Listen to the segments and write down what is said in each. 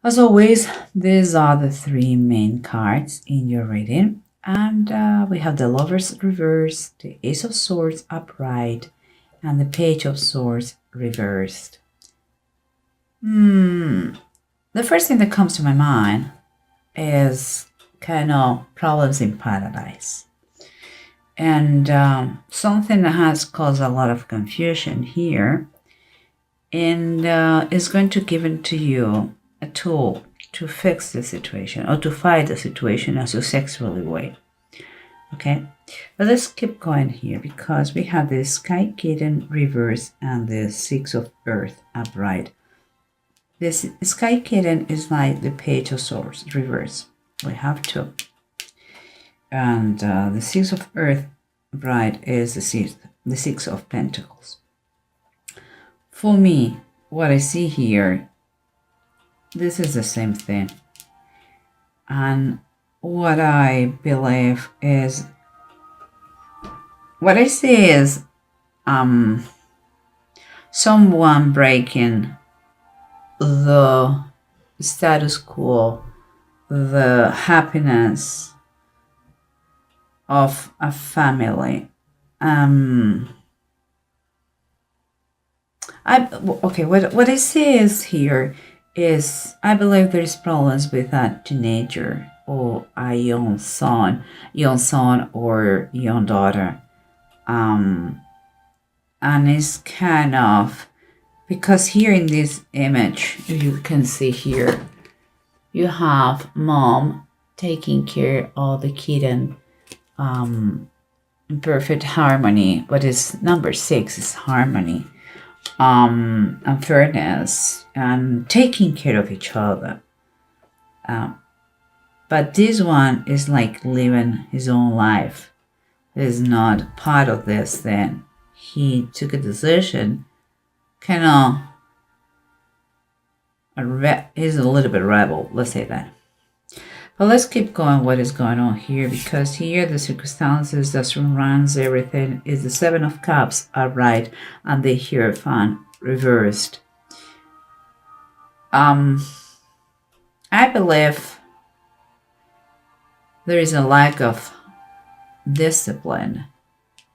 As always, these are the three main cards in your reading. And we have the Lover's reverse, the Ace of Swords upright, and the Page of Swords reversed. The first thing that comes to my mind is kind of problems in paradise. And something that has caused a lot of confusion here, and is going to give it to you a tool to fix the situation or to fight the situation as you sexually way. Okay, but let's keep going here because we have the Sky Kitten reverse and the Six of Earth upright. This Sky Kitten is like the Page of Swords reverse. We have two. And the Six of Earth upright is the Six of Pentacles. For me, what I see here, this is the same thing. And what I believe is, what I see is someone breaking the status quo, the happiness of a family. What I see is here is I believe there is problems with a teenager or a young son or young daughter, and it's kind of because here in this image you can see here you have mom taking care of the kitten in perfect harmony. What is number 6 is harmony, and fairness and taking care of each other. But this one is like living his own life. Is not part of this thing. He took a decision, kind of, he's a little bit rebel, let's say that. But let's keep going what is going on here, because here the circumstances that surrounds everything is the Seven of Cups upright and the Hierophant reversed. I believe there is a lack of discipline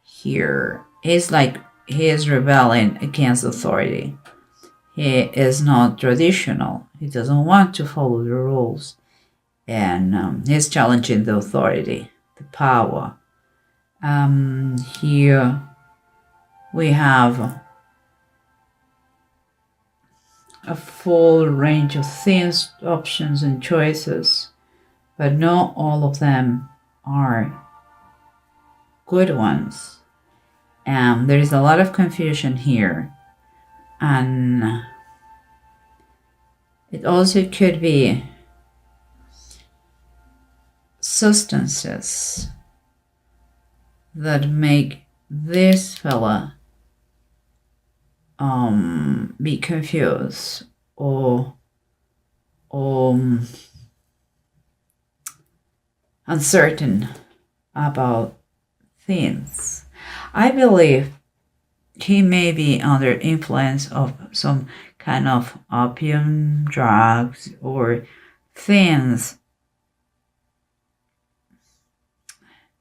here. He's like he is rebelling against authority. He is not traditional. He doesn't want to follow the rules. And he's challenging the authority, the power. Here we have a full range of things, options, and choices, but not all of them are good ones. There is a lot of confusion here, and it also could be substances that make this fella be confused or uncertain about things. I believe he may be under influence of some kind of opium, drugs, or things.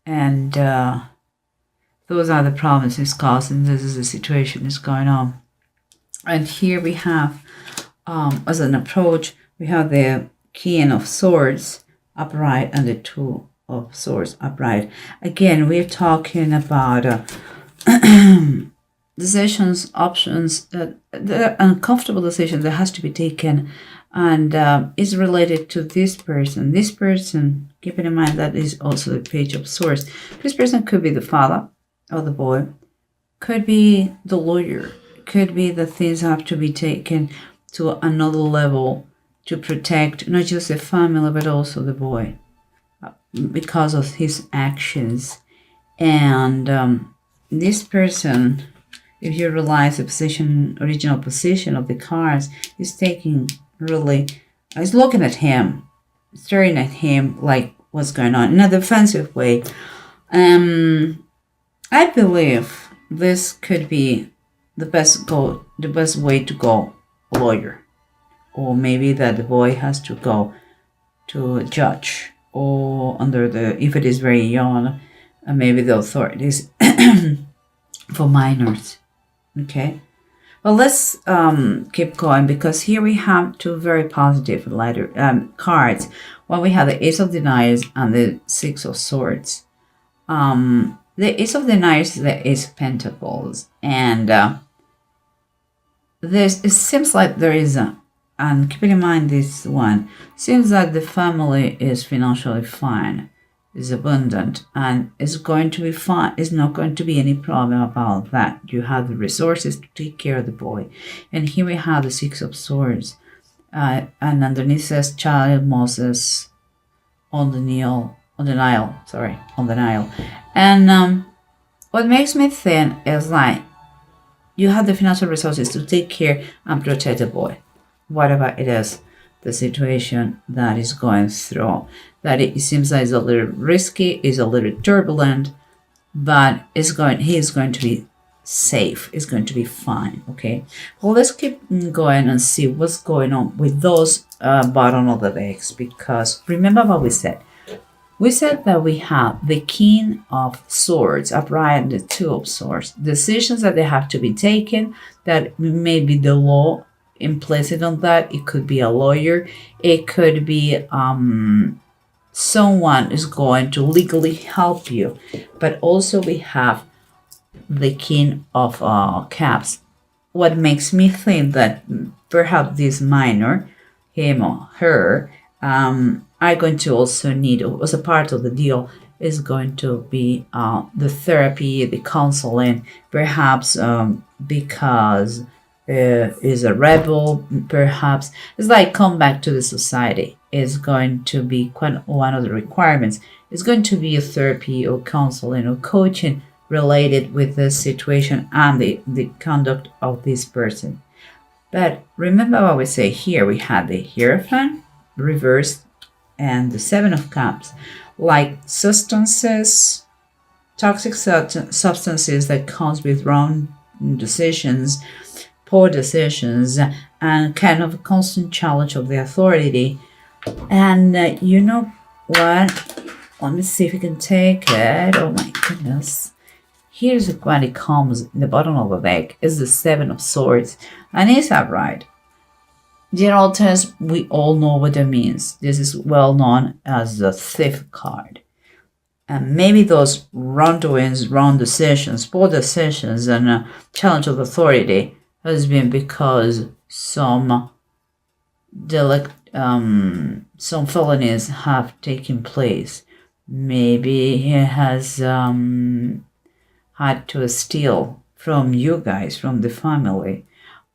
And those are the problems he's causing. This is the situation that's going on. And here we have, as an approach, we have the King of Swords upright and the Two of Swords upright. Again, we're talking about decisions, options, the uncomfortable decision that has to be taken, and is related to this person. This person, keeping in mind that is also the Page of Swords. This person could be the father of the boy, could be the lawyer, could be that things have to be taken to another level to protect not just the family but also the boy because of his actions. And this person, if you realize the original position of the cards, is taking really, is looking at him, staring at him like what's going on in a defensive way. I believe this could be the best way to go, lawyer or maybe that the boy has to go to a judge, or under the, if it is very young, maybe the authorities for minors. Okay. Well, let's keep going, because here we have two very positive cards. Well, we have the Ace of Deniers and the Six of Swords. The Ace of Deniers is the Ace of Pentacles, and it seems like there is and keeping in mind this one, seems that the family is financially fine, is abundant, and is going to be fine. Is not going to be any problem about that. You have the resources to take care of the boy. And here we have the Six of Swords. And underneath says Child Moses on the Nile. And what makes me think is like you have the financial resources to take care and protect the boy, whatever it is, the situation that is going through. That it seems like it's a little risky, is a little turbulent, but he is going to be safe. It's going to be fine. Okay. Well, let's keep going and see what's going on with those bottom of the decks, because remember what we said. We said that we have the King of Swords upright and the Two of Swords. Decisions that they have to be taken, that may be the law implicit on that. It could be a lawyer. It could be someone is going to legally help you. But also we have the King of Cups. What makes me think that perhaps this minor, him or her, are going to also need, as a part of the deal, is going to be the therapy, the counseling, perhaps because is a rebel, perhaps. It's like come back to the society. Is going to be quite one of the requirements. It's going to be a therapy or counseling or coaching related with the situation and the conduct of this person. But remember what we say here. We had the Hierophant reversed and the Seven of Cups, like substances, toxic substances that comes with wrong decisions, poor decisions, and kind of a constant challenge of the authority. And you know what? Let me see if we can take it. Oh my goodness. Here's when it comes in the bottom of the deck is the Seven of Swords, and it's upright. General terms, we all know what that means. This is well known as the Thief card. And maybe those wrongdoings, wrong decisions, poor decisions, and challenge of authority has been because some felonies have taken place. Maybe he has had to steal from you guys, from the family.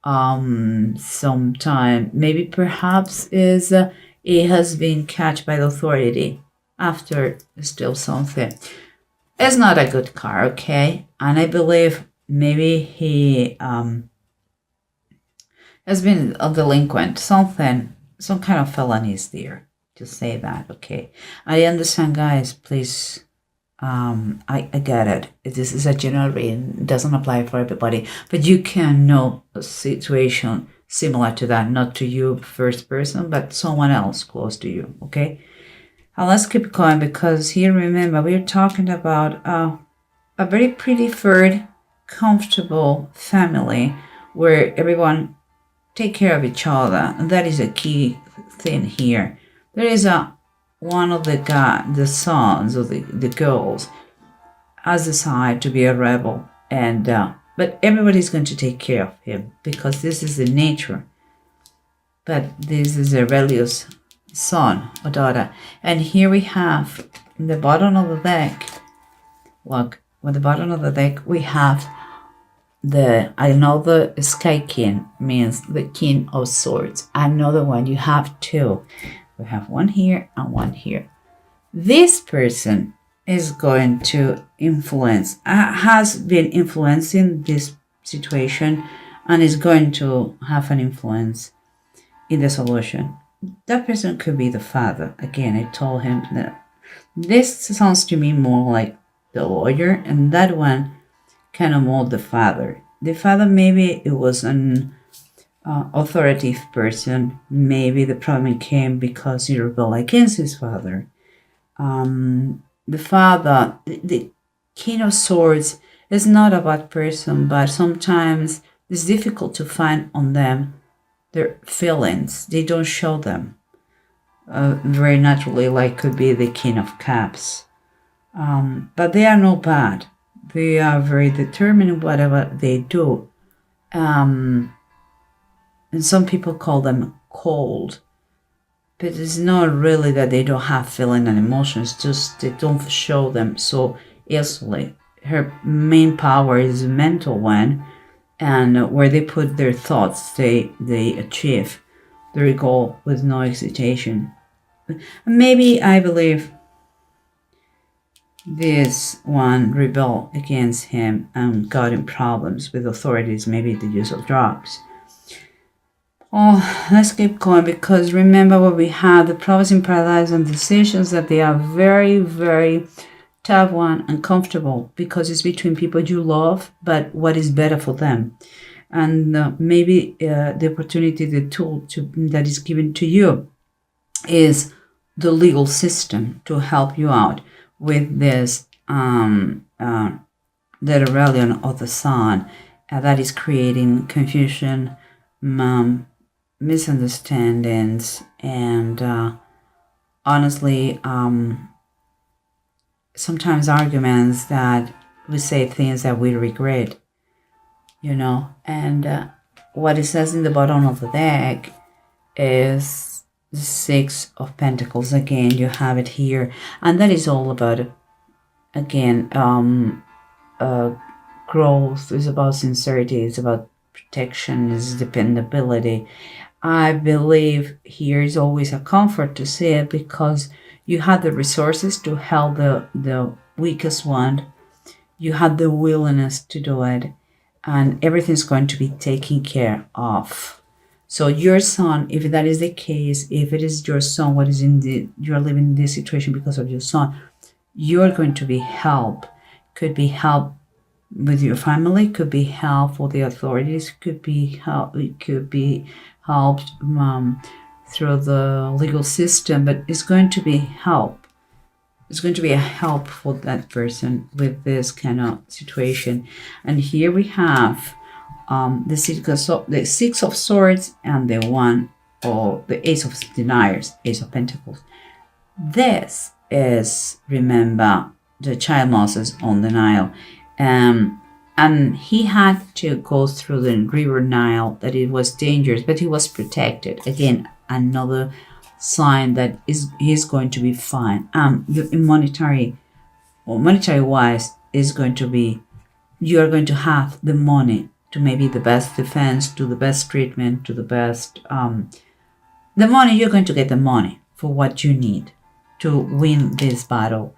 Sometime, maybe perhaps is it has been catched by the authority after steal something. It's not a good card, okay? And I believe maybe he has been a delinquent, some kind of felonies there, to say that, okay? I understand, guys, please. I get it. This is a general reading. It doesn't apply for everybody. But you can know a situation similar to that. Not to you, first person, but someone else close to you. Okay? And let's keep going, because here, remember, we're talking about a very pretty, fair, comfortable family where everyone take care of each other. And that is a key thing here. There is one of the sons or the girls has decided to be a rebel, and but everybody's going to take care of him because this is the nature. But this is a rebellious son or daughter, and here we have in the bottom of the deck. Look, at the bottom of the deck we have the Sky King means the King of Swords. Another one, you have two. We have one here and one here. This person is going to influence, has been influencing this situation, and is going to have an influence in the solution. That person could be the father. Again, I told him that this sounds to me more like the lawyer, and that one kind of more the father. The father, maybe it was authoritative person. Maybe the problem came because he rebelled against his father. The father, the King of Swords, is not a bad person, but sometimes it's difficult to find on them their feelings. They don't show them very naturally, like could be the King of Cups. But they are not bad. They are very determined in whatever they do. And some people call them cold. But it's not really that they don't have feeling and emotions, just they don't show them so easily. Her main power is a mental one, and where they put their thoughts, they achieve their goal with no hesitation. Maybe I believe this one rebelled against him and got in problems with authorities, maybe the use of drugs. Oh, let's keep going, because remember what we have, the problems in paradise and decisions, that they are very, very tough one, uncomfortable, because it's between people you love, but what is better for them. And maybe the opportunity, the tool that is given to you is the legal system to help you out with this, the rebellion of the sun that is creating confusion, misunderstandings, and honestly, sometimes arguments that we say things that we regret, and what it says in the bottom of the deck is the Six of Pentacles. Again, you have it here, and that is all about, again, growth. Is about sincerity, it's about protection, is dependability. I believe here is always a comfort to see it, because you have the resources to help the weakest one. You have the willingness to do it, and everything's going to be taken care of. So your son, if that is the case, if it is your son, you're living in this situation because of your son, you're going to be helped. Could be help with your family, could be help for the authorities, could be help. It could be helped through the legal system, but it's going to be help. It's going to be a help for that person with this kind of situation. And here we have the Six of Swords and the Ace of Deniers, Ace of Pentacles. This is, remember, the child Moses on the Nile. And he had to go through the river Nile, that it was dangerous, but he was protected. Again, another sign that he's going to be fine. Monetary wise, is going to be, you are going to have the money to maybe the best defense, to the best treatment, to the best, the money, you're going to get the money for what you need to win this battle.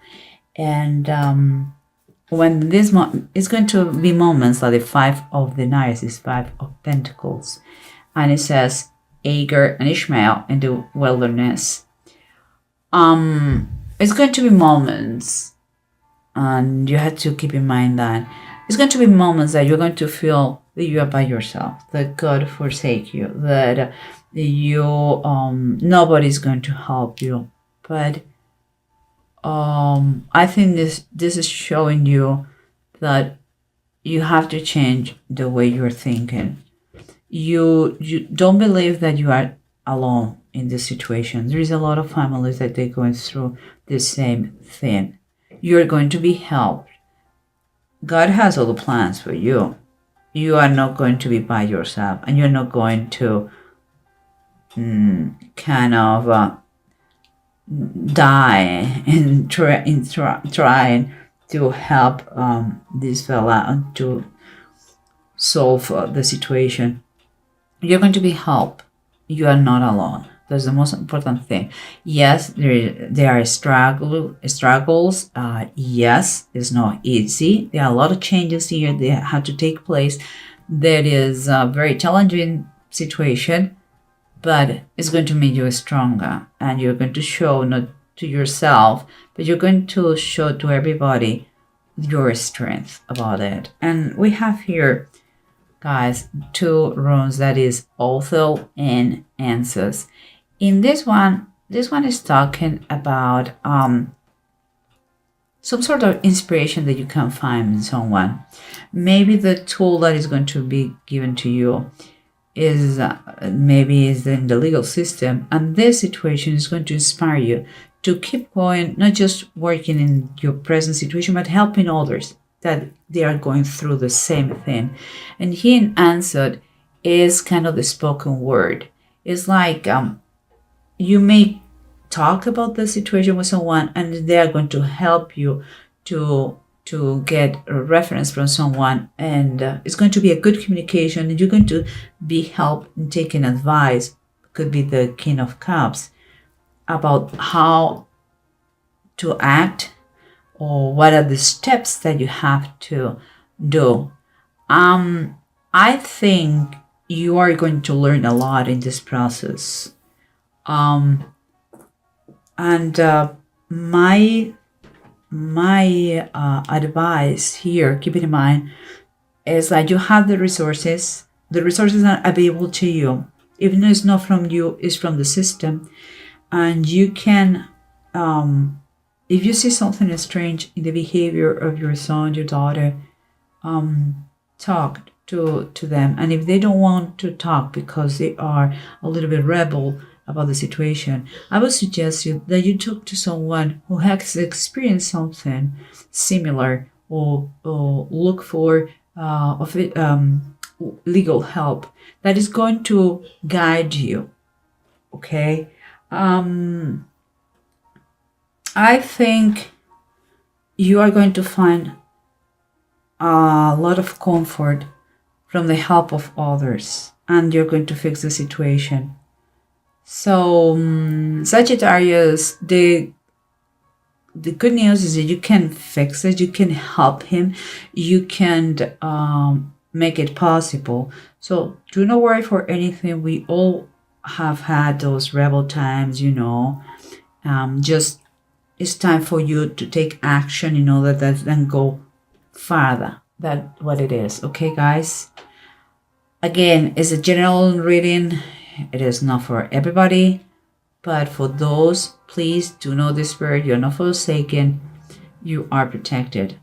And when this it's going to be moments like the Five of Deniers is Five of Pentacles, and it says Agar and Ishmael in the wilderness. It's going to be moments, and you have to keep in mind that it's going to be moments that you're going to feel that you are by yourself, that God forsake you, that you nobody's going to help you. But I think this is showing you that you have to change the way you're thinking. You don't believe that you are alone in this situation. There is a lot of families that they're going through the same thing. You're going to be helped. God has all the plans for you. You are not going to be by yourself, and you're not going to kind of die in trying to help this fella to solve the situation. You're going to be helped. You are not alone. That's the most important thing. Yes, there are struggles. Yes, it's not easy. There are a lot of changes here that have to take place. That is a very challenging situation, but it's going to make you stronger, and you're going to show not to yourself, but you're going to show to everybody your strength about it. And we have here guys, two runes, that is Otho and Answers. In this one is talking about some sort of inspiration that you can find in someone. Maybe the tool that is going to be given to you is maybe is in the legal system, and this situation is going to inspire you to keep going, not just working in your present situation, but helping others that they are going through the same thing. And here in Answered is kind of the spoken word. It's like you may talk about the situation with someone, and they are going to help you to get a reference from someone, and it's going to be a good communication, and you're going to be helped in taking advice. Could be the King of Cups, about how to act or what are the steps that you have to do. I think you are going to learn a lot in this process. My advice here, keep it in mind, is that you have the resources. The resources are available to you, even though it's not from you, it's from the system. And you can, if you see something strange in the behavior of your son, your daughter, talk to them. And if they don't want to talk because they are a little bit rebel about the situation, I would suggest you that you talk to someone who has experienced something similar, or look for legal help that is going to guide you. Okay, I think you are going to find a lot of comfort from the help of others, and you're going to fix the situation. So, Sagittarius, the good news is that you can fix it, you can help him, you can make it possible. So do not worry for anything. We all have had those rebel times, just it's time for you to take action in order that then go farther. That's what it is. Okay, guys? Again, it's a general reading. It is not for everybody, but for those, please do know this word. You're not forsaken. You are protected.